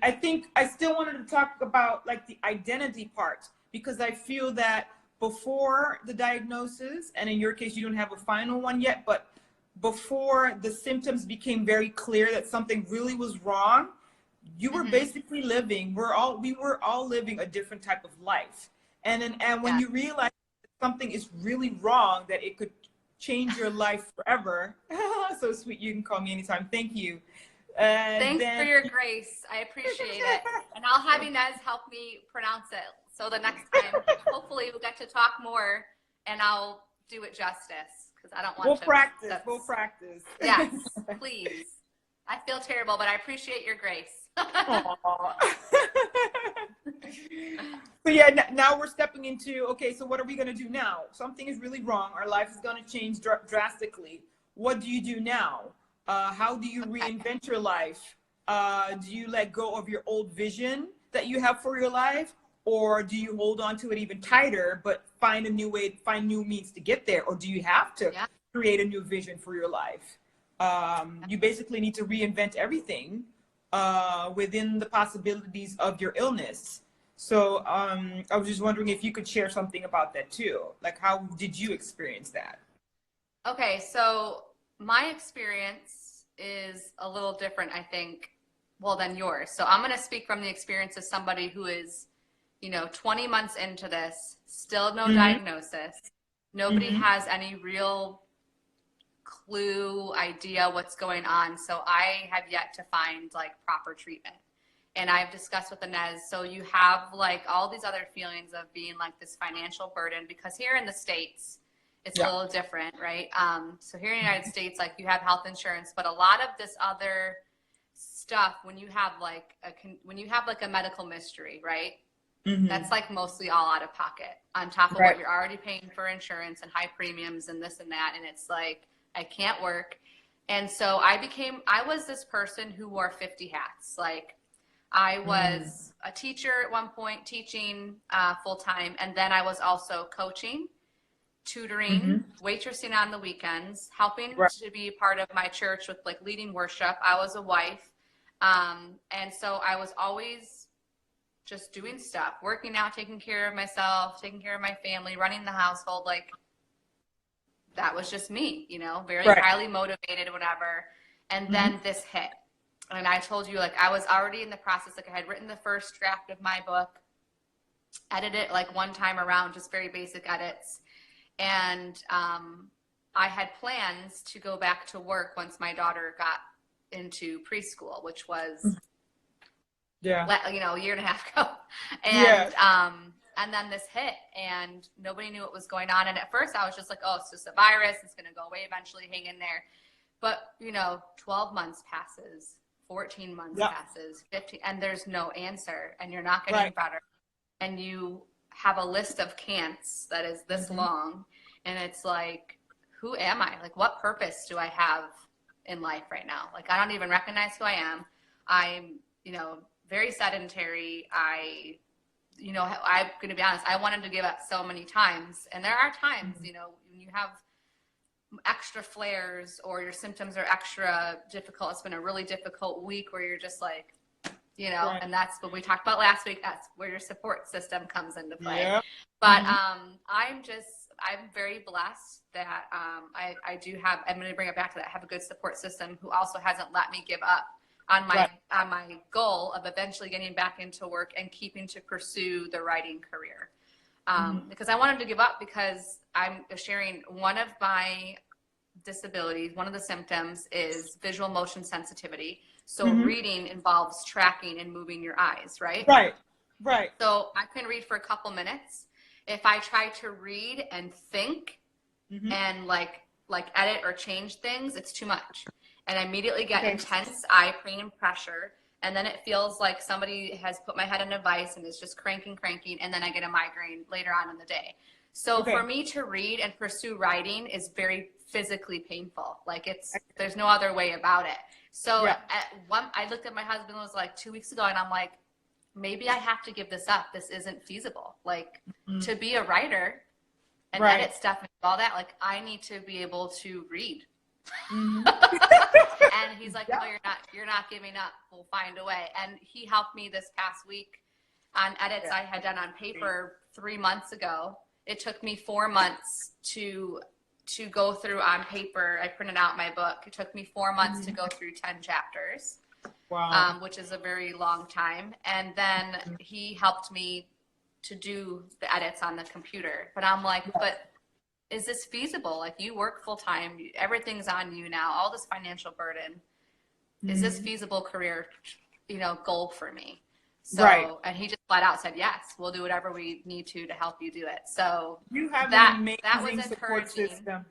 I think I still wanted to talk about like the identity part, because I feel that before the diagnosis, and in your case, you don't have a final one yet, but before the symptoms became very clear that something really was wrong, you were basically living, we were all living a different type of life. And when you realize that something is really wrong, that it could change your life forever. So sweet. You can call me anytime. Thank you. Thanks for your grace. I appreciate it. And I'll have Ines help me pronounce it. So the next time, hopefully we'll get to talk more and I'll do it justice, because I don't want to. We'll practice. Yes, please. I feel terrible, but I appreciate your grace. So yeah, now we're stepping into, okay, so what are we going to do now? Something is really wrong. Our life is going to change drastically. What do you do now? How do you reinvent your life? Do you let go of your old vision that you have for your life? Or do you hold on to it even tighter, but find a new way, find new means to get there? Or do you have to create a new vision for your life? You basically need to reinvent everything within the possibilities of your illness. So I was just wondering if you could share something about that too. Like, how did you experience that? Okay, so my experience is a little different, I think, well, than yours. So I'm going to speak from the experience of somebody who is, 20 months into this, still no diagnosis. Nobody has any real clue, idea what's going on. So I have yet to find like proper treatment. And I've discussed with Ines, so you have like all these other feelings of being like this financial burden, because here in the States, it's a little different, right? So here in the United States, like you have health insurance, but a lot of this other stuff, when you have like a medical mystery, right? That's like mostly all out of pocket on top of what you're already paying for insurance and high premiums and this and that. And it's like, I can't work. And so I was this person who wore 50 hats. Like I was a teacher at one point, teaching full time. And then I was also coaching, tutoring, waitressing on the weekends, helping to be part of my church with like leading worship. I was a wife. And so I was always just doing stuff, working out, taking care of myself, taking care of my family, running the household. Like that was just me, very highly motivated, whatever. And then this hit. And I told you, like, I was already in the process, like I had written the first draft of my book, edited it like one time around, just very basic edits. And I had plans to go back to work once my daughter got into preschool, which was a year and a half ago. And then this hit and nobody knew what was going on. And at first I was just like, oh, it's just a virus. It's going to go away eventually. Hang in there. But 12 months passes, 14 months passes, 15, and there's no answer, and you're not getting better. And you have a list of can'ts that is this long. And it's like, who am I? Like, what purpose do I have in life right now? Like, I don't even recognize who I am. I'm, very sedentary. I'm going to be honest, I wanted to give up so many times. And there are times, when you have extra flares or your symptoms are extra difficult. It's been a really difficult week where you're just like, and that's what we talked about last week. That's where your support system comes into play. But I'm very blessed that I do have, I'm going to bring it back to that, I have a good support system who also hasn't let me give up on my goal of eventually getting back into work and keeping to pursue the writing career. Because I wanted to give up because I'm sharing one of my disabilities, one of the symptoms is visual motion sensitivity. So reading involves tracking and moving your eyes, right? Right. So I can read for a couple minutes. If I try to read and think and like edit or change things, it's too much. And I immediately get intense eye pain and pressure. And then it feels like somebody has put my head in a vice and is just cranking. And then I get a migraine later on in the day. So for me to read and pursue writing is very physically painful. Like there's no other way about it. So I looked at my husband, it was like 2 weeks ago, and I'm like, maybe I have to give this up. This isn't feasible. Like to be a writer and edit stuff and all that, like I need to be able to read. And he's like, oh, you're not giving up. We'll find a way. And he helped me this past week on edits I had done on paper 3 months ago. It took me 4 months to go through on paper. I printed out my book. It took me 4 months to go through 10 chapters, which is a very long time. And then he helped me to do the edits on the computer. But I'm like, but is this feasible? Like, you work full time, everything's on you now, all this financial burden. Is this feasible career, goal for me? So, and he just flat out said, yes, we'll do whatever we need to help you do it. So you have that was was support encouraging. system.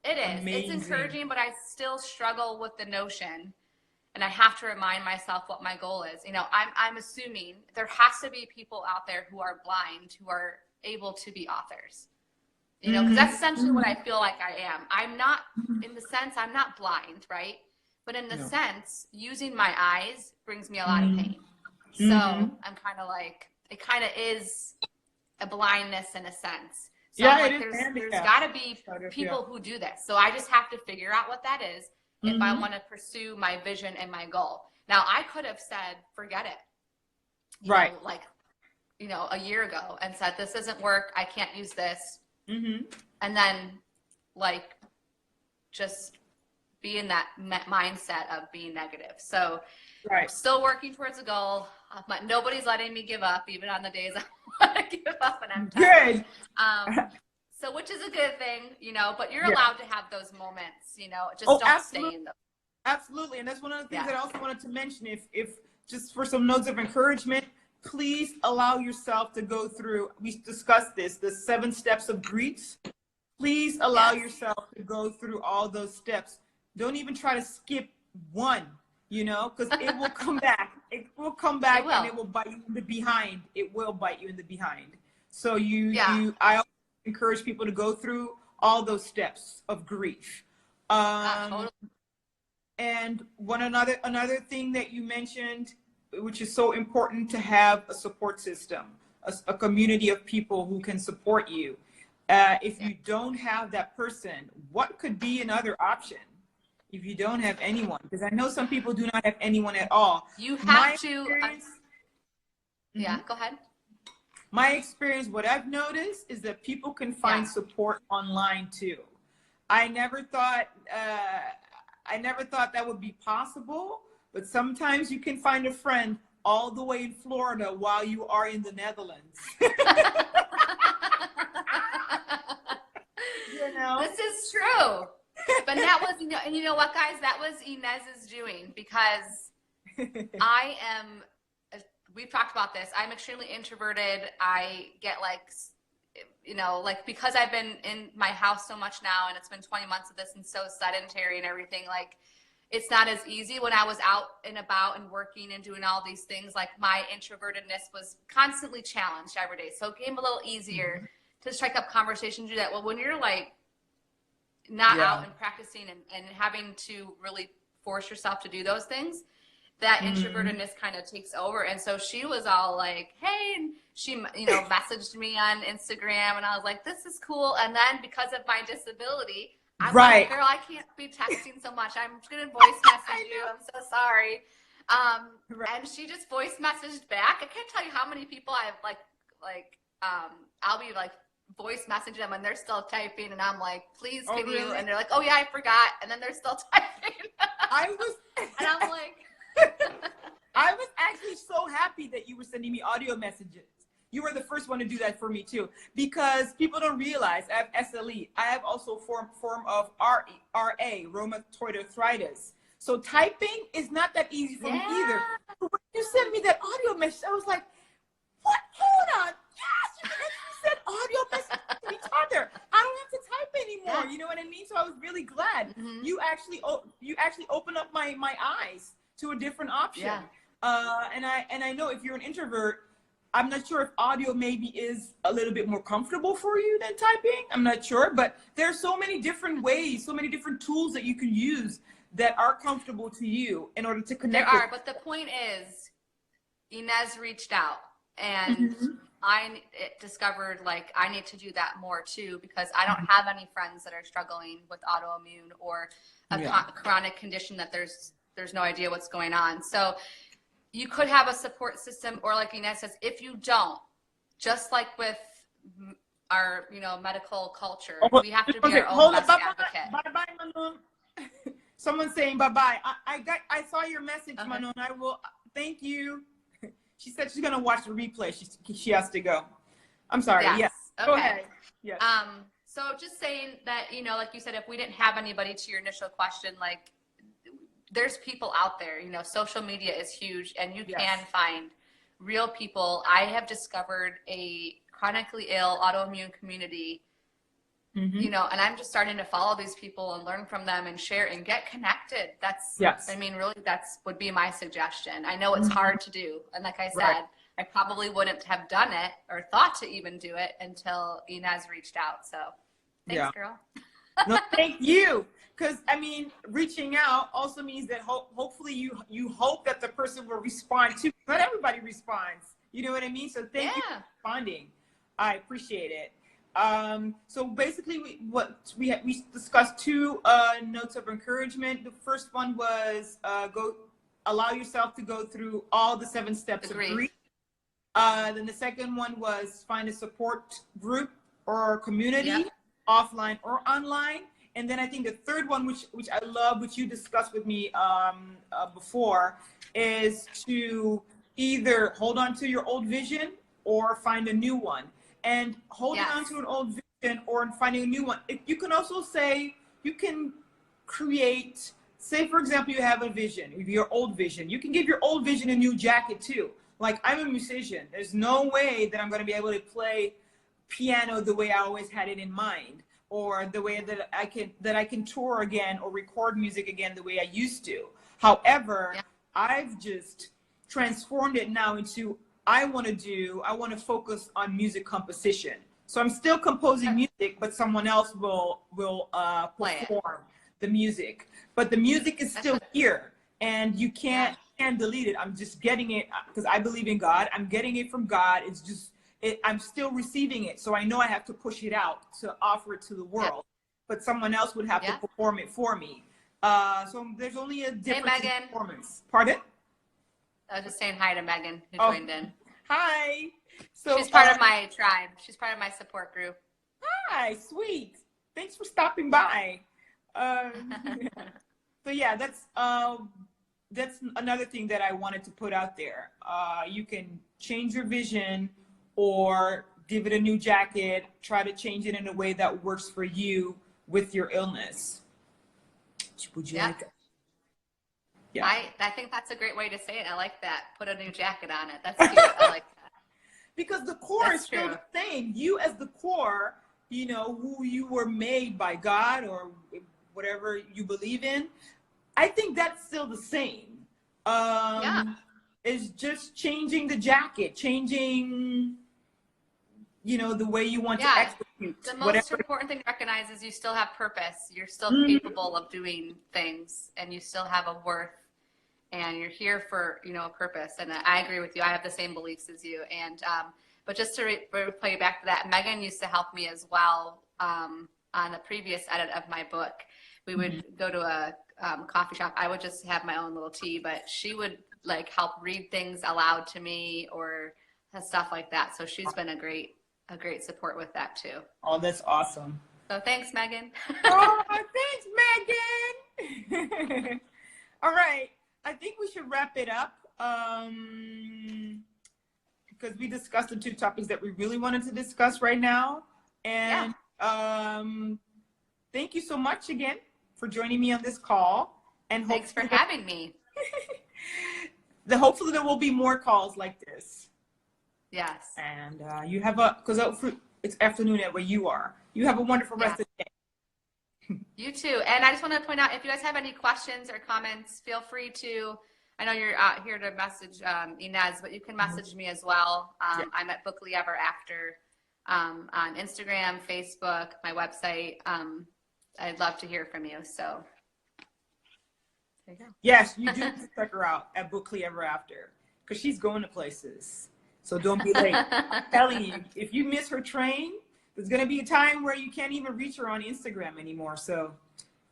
It is. Amazing. It's encouraging, but I still struggle with the notion, and I have to remind myself what my goal is. I'm assuming there has to be people out there who are blind, who are able to be authors. Because that's essentially what I feel like I am. I'm not, in the sense, I'm not blind, right? But in the sense, using my eyes brings me a lot of pain. So I'm kind of like, it kind of is a blindness in a sense. So I'm like, there's got to be people who do this. So I just have to figure out what that is if I want to pursue my vision and my goal. Now, I could have said, forget it. You know, a year ago, and said, this doesn't work. I can't use this. And then, just be in that mindset of being negative. So I'm still working towards a goal. But nobody's letting me give up, even on the days I want to give up and I'm tired. Good. So, which is a good thing, but you're allowed to have those moments, just don't stay in them. Absolutely. And that's one of the things that I also wanted to mention. If just for some notes of encouragement, please allow yourself to go through, we discussed this, the 7 steps of grief. Please allow yourself to go through all those steps. Don't even try to skip one, because it will come back. It will come back and it will bite you in the behind. It will bite you in the behind. So I encourage people to go through all those steps of grief. Totally. And another thing that you mentioned, which is so important, to have a support system, a community of people who can support you. If you don't have that person, what could be another option if you don't have anyone? Because I know some people do not have anyone at all. You have to. Go ahead. My experience, what I've noticed is that people can find support online too. I never thought that would be possible. But sometimes you can find a friend all the way in Florida while you are in the Netherlands. This is true. But that was, and you know what, guys? That was Ines's doing, because we've talked about this. I'm extremely introverted. I get because I've been in my house so much now, and it's been 20 months of this and so sedentary and everything, it's not as easy. When I was out and about and working and doing all these things, my introvertedness was constantly challenged every day. So it became a little easier to strike up conversations, do that. Well, when you're not out and practicing and having to really force yourself to do those things, that introvertedness kind of takes over. And so she was all like, hey, and she, messaged me on Instagram, and I was like, this is cool. And then because of my disability, I'm like, girl, I can't be texting so much. I'm just going to voice message you. I'm so sorry. And she just voice messaged back. I can't tell you how many people I've I'll be voice messaging them and they're still typing, and I'm like, please, can you? And they're like, oh yeah, I forgot. And then they're still typing. And I'm like, I was actually so happy that you were sending me audio messages. You were the first one to do that for me too, because people don't realize I have SLE. I have also form of RA, rheumatoid arthritis. So typing is not that easy for me either. But when you sent me that audio message, I was like, what? Hold on. Yes, you can actually send audio messages to each other. I don't have to type anymore. You know what I mean? So I was really glad you actually opened up my eyes to a different option. And I know if you're an introvert, I'm not sure if audio maybe is a little bit more comfortable for you than typing. I'm not sure, but there's so many different ways, so many different tools that you can use that are comfortable to you in order to connect. There are, but the point is, Ines reached out, and I discovered I need to do that more too, because I don't have any friends that are struggling with autoimmune or a chronic condition that there's there's no idea what's going on. So you could have a support system, or like Ines says, if you don't, just like with our, you know, medical culture, we have to be our own best advocate. Bye-bye, Manon. Someone's saying bye-bye. I saw your message, okay. Manon. I will, thank you. She said she's going to watch the replay. She has to go. I'm sorry. Yes. Okay. Go ahead. Yes. So just saying that, you know, like you said, if we didn't have anybody, to your initial question, like, there's people out there, you know, social media is huge, and you can find real people. I have discovered a chronically ill autoimmune community, you know, and I'm just starting to follow these people and learn from them and share and get connected. That's, I mean, really, that's would be my suggestion. I know it's hard to do. And like I said, I probably wouldn't have done it or thought to even do it until Ines reached out. So thanks, girl. No, thank you. Because, I mean, reaching out also means that hopefully you hope that the person will respond too. Not everybody responds. You know what I mean? So thank you for responding. I appreciate it. So basically, we discussed two notes of encouragement. The first one was allow yourself to go through all the 7 steps of grief. Then the second one was find a support group or community, offline or online. And then I think the third one, which I love, which you discussed with me before, is to either hold on to your old vision or find a new one. And holding on to an old vision or finding a new one, you can also say, you can create, say for example, you have a vision, your old vision. You can give your old vision a new jacket too. Like, I'm a musician. There's no way that I'm going to be able to play piano the way I always had it in mind, or the way that I can tour again or record music again the way I used to. However, I've just transformed it now into, I want to focus on music composition. So I'm still composing music, but someone else will perform the music. But the music is still here, and you can't delete it. I'm just getting it because I believe in God. I'm getting it from God. It's just, I'm still receiving it. So I know I have to push it out to offer it to the world, but someone else would have to perform it for me. So there's only a difference in performance. Pardon? I was just saying hi to Megan, who joined in. Hi. So she's part of my tribe. She's part of my support group. Hi, sweet. Thanks for stopping by. So yeah, that's another thing that I wanted to put out there. You can change your vision or give it a new jacket, try to change it in a way that works for you with your illness. Would you like that? Yeah. I think that's a great way to say it. I like that. Put a new jacket on it. That's cute. I like that. Because the core is still the same. You as the core, you know, who you were made by God or whatever you believe in, I think that's still the same. It's just changing the jacket, changing, you know, the way you want to execute. The most important thing to recognize is you still have purpose. You're still capable of doing things, and you still have a worth, and you're here for, you know, a purpose. And I agree with you. I have the same beliefs as you. And but just to play you back to that, Megan used to help me as well on the previous edit of my book. We would go to a coffee shop. I would just have my own little tea, but she would like help read things aloud to me or stuff like that. So she's been a great support with that too. Oh, that's awesome. So thanks, Megan. Oh, thanks, Megan. All right. I think we should wrap it up because we discussed the 2 topics that we really wanted to discuss right now. And thank you so much again for joining me on this call. And thanks for having me. Hopefully there will be more calls like this. Yes. And you have because it's afternoon at where you are. You have a wonderful rest of the day. You too. And I just want to point out, if you guys have any questions or comments, feel free to, I know you're out here to message Ines, but you can message me as well. I'm at Bookly Ever After on Instagram, Facebook, my website. I'd love to hear from you. So there you go. Yes, you do check her out at Bookly Ever After because she's going to places. So don't be late. I'm telling you, if you miss her train, there's going to be a time where you can't even reach her on Instagram anymore. So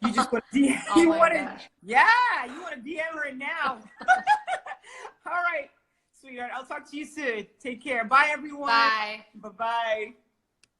You just want to DM. Oh You my want to, gosh. yeah, you want to DM her now. All right, sweetheart. I'll talk to you soon. Take care. Bye, everyone. Bye. Bye-bye.